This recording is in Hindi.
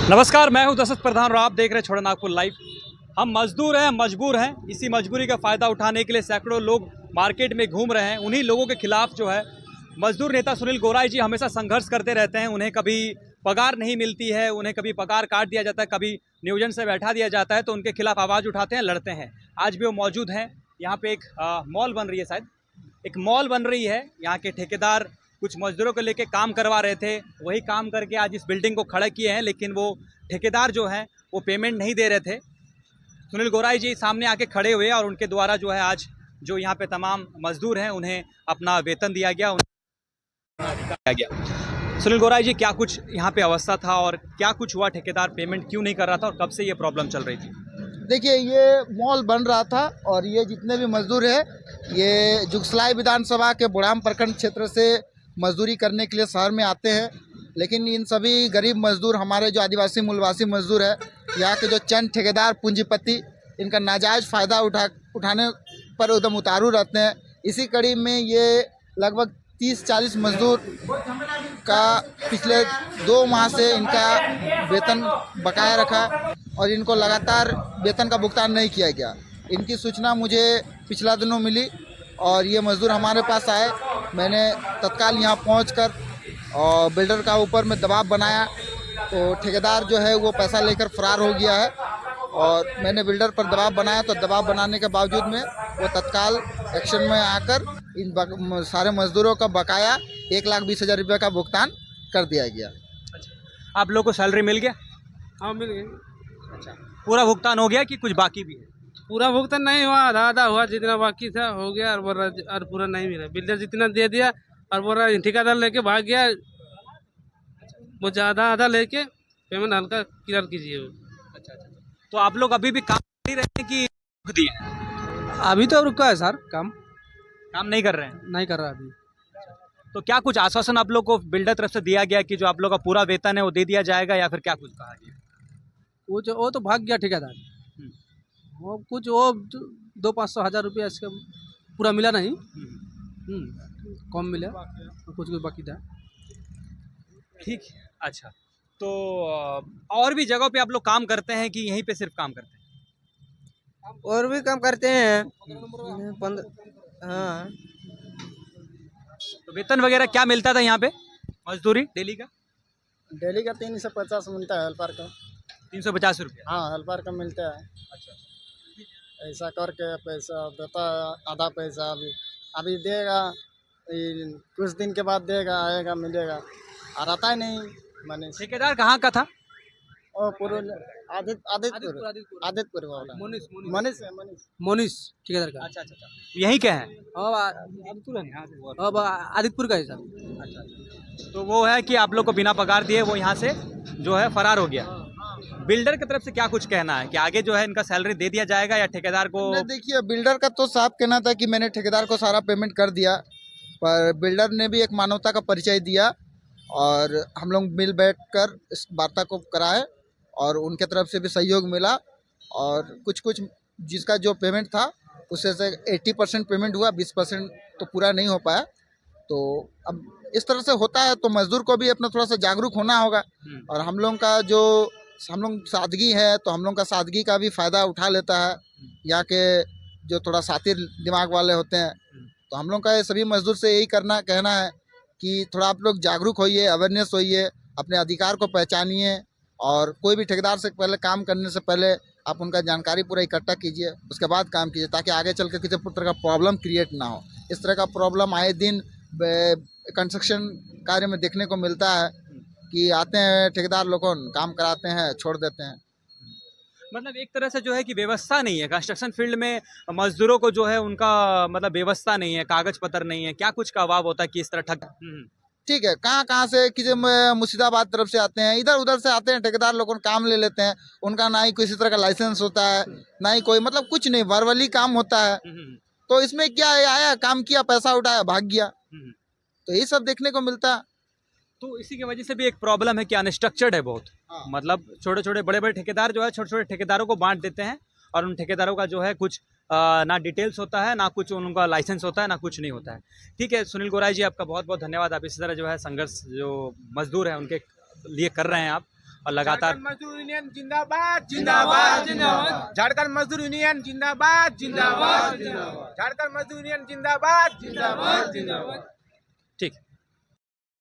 नमस्कार, मैं हूं दशरथ प्रधान और आप देख रहे हैं छोटा नागपुर लाइव। हम मजदूर हैं, मजबूर हैं। इसी मजबूरी का फ़ायदा उठाने के लिए सैकड़ों लोग मार्केट में घूम रहे हैं। उन्हीं लोगों के खिलाफ जो है मजदूर नेता सुनील गोराई जी हमेशा संघर्ष करते रहते हैं। उन्हें कभी पगार नहीं मिलती है, उन्हें कभी पगार काट दिया जाता है, कभी नियोजन से बैठा दिया जाता है, तो उनके खिलाफ आवाज़ उठाते हैं, लड़ते हैं। आज भी वो मौजूद हैं। यहाँ पे एक मॉल बन रही है, शायद एक मॉल बन रही है। यहाँ के ठेकेदार कुछ मजदूरों को लेके काम करवा रहे थे, वही काम करके आज इस बिल्डिंग को खड़ा किए हैं, लेकिन वो ठेकेदार जो हैं वो पेमेंट नहीं दे रहे थे। सुनील गोराई जी सामने आके खड़े हुए और उनके द्वारा जो है आज जो यहाँ पे तमाम मजदूर हैं उन्हें अपना वेतन दिया गया, सुनील गोराई जी, क्या कुछ यहाँ पे अवस्था था और क्या कुछ हुआ? ठेकेदार पेमेंट क्यों नहीं कर रहा था और कब से ये प्रॉब्लम चल रही थी? देखिए, ये मॉल बन रहा था और ये जितने भी मजदूर हैं ये जुगसलाई विधानसभा के बुढ़ाम प्रखंड क्षेत्र से मजदूरी करने के लिए शहर में आते हैं। लेकिन इन सभी गरीब मजदूर, हमारे जो आदिवासी मूलवासी मजदूर है, यहाँ के जो चंद ठेकेदार पूंजीपति, इनका नाजायज़ फ़ायदा उठाने पर एकदम उतारू रहते हैं। इसी कड़ी में ये लगभग 30-40 मजदूर का पिछले 2 माह से इनका वेतन बकाया रखा और इनको लगातार वेतन का भुगतान नहीं किया गया। इनकी सूचना मुझे पिछला दिनों मिली और ये मजदूर हमारे पास आए। मैंने तत्काल यहाँ पहुंचकर और बिल्डर का ऊपर में दबाव बनाया, तो ठेकेदार जो है वो पैसा लेकर फरार हो गया है। और मैंने बिल्डर पर दबाव बनाया, तो दबाव बनाने के बावजूद में वो तत्काल एक्शन में आकर इन सारे मजदूरों का बकाया 1,20,000 रुपये का भुगतान कर दिया गया। आप लोग को सैलरी मिल गया? हाँ, मिल गई। अच्छा, पूरा भुगतान हो गया कि कुछ बाकी भी है? पूरा भुगतान नहीं हुआ, आधा आधा हुआ। जितना बाकी था हो गया और बोल रहा और पूरा नहीं मिला। बिल्डर जितना दे दिया और बोल रहा ठेकेदार लेके भाग गया। वो आधा आधा लेके पेमेंट हल्का क्लियर कीजिए। अच्छा, तो आप लोग अभी भी काम नहीं रहे हैं कि रुक दिए? अभी तो रुका है सर, काम नहीं कर रहे हैं? नहीं कर रहा अभी। तो क्या कुछ आश्वासन आप लोग को बिल्डर तरफ से दिया गया कि जो आप लोग का पूरा वेतन है वो दे दिया जाएगा, या फिर क्या कुछ कहा गया? वो तो भाग गया ठेकेदार। वो कुछ वो 200-500 हज़ार रुपया इसका पूरा मिला नहीं। कम मिला, कुछ बाकी था। ठीक है। अच्छा, तो और भी जगहों पे आप लोग काम करते हैं कि यहीं पे सिर्फ काम करते हैं? और भी काम करते हैं। हाँ, तो वेतन वगैरह क्या मिलता था यहाँ पे मजदूरी डेली का? डेली का 350 मिलता है हेल्पर का। 350 रुपया? हाँ, हेल्पर का मिलता है। अच्छा, ऐसा करके पैसा देता है, आधा पैसा अभी देगा, कुछ दिन के बाद देगा, आएगा, मिलेगा और आता ही नहीं। मैंने ठेकेदार कहाँ का था? और आदित्यपुर वाला मोनिस ठेकेदार का। अच्छा, यहीं के हैं? अब आदित्यपुर का है सर। अच्छा, तो वो है कि आप लोग को बिना पगार दिए वो यहाँ से जो है फरार हो गया। बिल्डर की तरफ से क्या कुछ कहना है कि आगे जो है इनका सैलरी दे दिया जाएगा या ठेकेदार को? देखिए, बिल्डर का तो साफ कहना था कि मैंने ठेकेदार को सारा पेमेंट कर दिया, पर बिल्डर ने भी एक मानवता का परिचय दिया और हम लोग मिल बैठकर इस वार्ता को कराए और उनके तरफ से भी सहयोग मिला। और कुछ जिसका जो पेमेंट था उससे 80% पेमेंट हुआ, 20% तो पूरा नहीं हो पाया। तो अब इस तरह से होता है, तो मजदूर को भी अपना थोड़ा सा जागरूक होना होगा। और हम लोग सादगी है, तो हम लोग का सादगी का भी फ़ायदा उठा लेता है यहाँ के जो थोड़ा सातिर दिमाग वाले होते हैं। तो हम लोग का ये सभी मजदूर से यही कहना है कि थोड़ा आप लोग जागरूक होइए, अवेयरनेस होइए, अपने अधिकार को पहचानिए और कोई भी ठेकेदार से पहले काम करने से पहले आप उनका जानकारी पूरा इकट्ठा कीजिए, उसके बाद काम कीजिए, ताकि आगे चल कर किसी तरह का प्रॉब्लम क्रिएट ना हो। इस तरह का प्रॉब्लम आए दिन कंस्ट्रक्शन कार्य में देखने को मिलता है कि आते हैं ठेकेदार लोग, काम कराते हैं, छोड़ देते हैं। मतलब एक तरह से जो है कि व्यवस्था नहीं है कंस्ट्रक्शन फील्ड में, मजदूरों को जो है उनका मतलब व्यवस्था नहीं है, कागज पत्र नहीं है, क्या कुछ का अभाव होता है कि इस तरह ठग? ठीक है, कहाँ से किसी मुर्शिदाबाद तरफ से आते हैं, इधर उधर से आते हैं ठेकेदार लोग, काम ले लेते हैं। उनका ना ही किसी तरह का लाइसेंस होता है, ना ही कोई मतलब कुछ नहीं, वर्बली काम होता है। तो इसमें क्या है, आया काम किया, पैसा उठाया, भाग गया। तो यही सब देखने को मिलता है। तो इसी की वजह से भी एक प्रॉब्लम है कि अनस्ट्रक्चर्ड है बहुत। मतलब छोटे छोटे बड़े बड़े ठेकेदार जो है छोटे छोटे ठेकेदारों को बांट देते हैं और उन ठेकेदारों का जो है कुछ ना डिटेल्स होता है, ना कुछ उनका लाइसेंस होता है, ना कुछ नहीं होता है। ठीक है सुनील गोराई जी, आपका बहुत बहुत धन्यवाद। आप इसी तरह जो है संघर्ष जो मजदूर हैं उनके लिए कर रहे हैं आप। और लगातार मजदूर यूनियन जिंदाबाद जिंदाबाद जिंदाबाद। झारखंड मजदूर यूनियन जिंदाबाद जिंदाबाद जिंदाबाद। झारखंड मजदूर यूनियन जिंदाबाद जिंदाबाद जिंदाबाद। ठीक